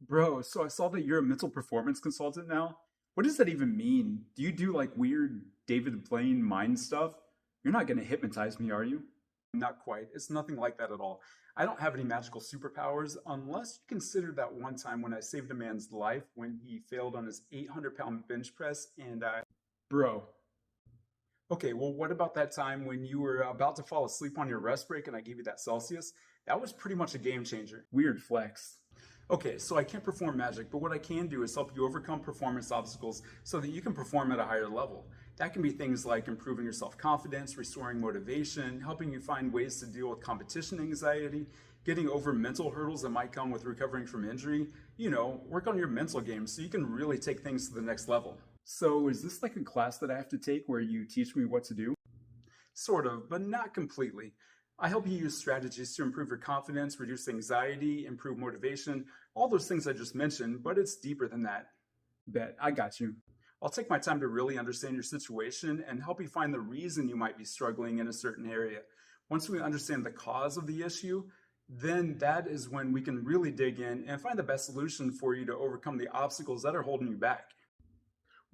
Bro, so I saw that you're a mental performance consultant now. What does that even mean? Do you do like weird David Blaine mind stuff? You're not gonna hypnotize me, are you? Not quite. It's nothing like that at all. I don't have any magical superpowers unless you consider that one time when I saved a man's life when he failed on his 800-pound bench press and I. Bro, Okay, well, what about that time when you were about to fall asleep on your rest break and I gave you that Celsius? That was pretty much a game changer. weird flex. Okay, so I can't perform magic, but what I can do is help you overcome performance obstacles so that you can perform at a higher level. That can be things like improving your self confidence, restoring motivation, helping you find ways to deal with competition anxiety, getting over mental hurdles that might come with recovering from injury. Work on your mental game so you can really take things to the next level. So is this like a class that I have to take where you teach me what to do? Sort of, but not completely. I help you use strategies to improve your confidence, reduce anxiety, improve motivation, all those things I just mentioned, but it's deeper than that. Bet, I got you. I'll take my time to really understand your situation and help you find the reason you might be struggling in a certain area. Once we understand the cause of the issue, then that is when we can really dig in and find the best solution for you to overcome the obstacles that are holding you back.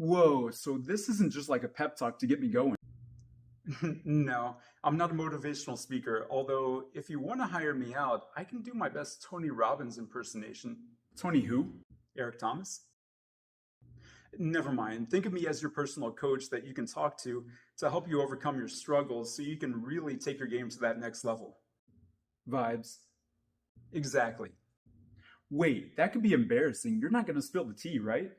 Whoa, so this isn't just like a pep talk to get me going. No, I'm not a motivational speaker, although if you want to hire me out, I can do my best Tony Robbins impersonation. Tony who? Eric Thomas? Never mind. Think of me as your personal coach that you can talk to help you overcome your struggles so you can really take your game to that next level. Vibes. Exactly. Wait, that could be embarrassing. You're not gonna spill the tea, right?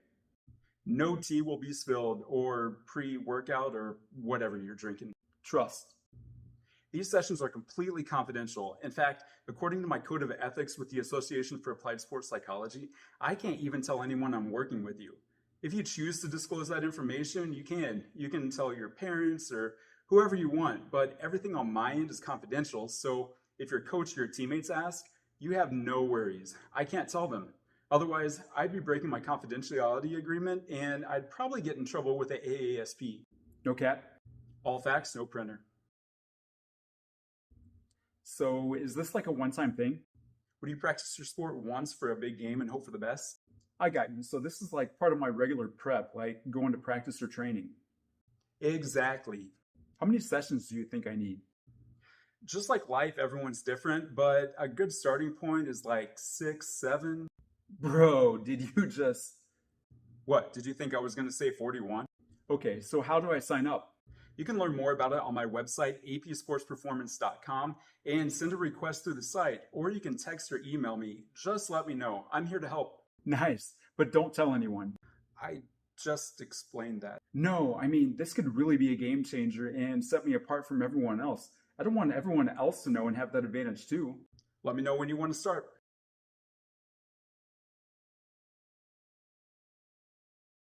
No tea will be spilled or pre workout or whatever you're drinking. Trust. These sessions are completely confidential. In fact, according to my code of ethics with the Association for Applied Sports Psychology, I can't even tell anyone I'm working with you. If you choose to disclose that information, you can. You can tell your parents or whoever you want, but everything on my end is confidential. So if your coach or your teammates ask, you have no worries. I can't tell them. Otherwise, I'd be breaking my confidentiality agreement and I'd probably get in trouble with the AASP. No cat? All facts, no printer. So is this like a one-time thing? Would you practice your sport once for a big game and hope for the best? I got you. So this is like part of my regular prep, like going to practice or training. Exactly. How many sessions do you think I need? Just like life, everyone's different, but a good starting point is like 6, 7. Bro, did you just... What, did you think I was going to say 41? Okay, so how do I sign up? You can learn more about it on my website, apsportsperformance.com, and send a request through the site, or you can text or email me. Just let me know. I'm here to help. Nice, but don't tell anyone. I just explained that. No, I mean, this could really be a game changer and set me apart from everyone else. I don't want everyone else to know and have that advantage too. Let me know when you want to start.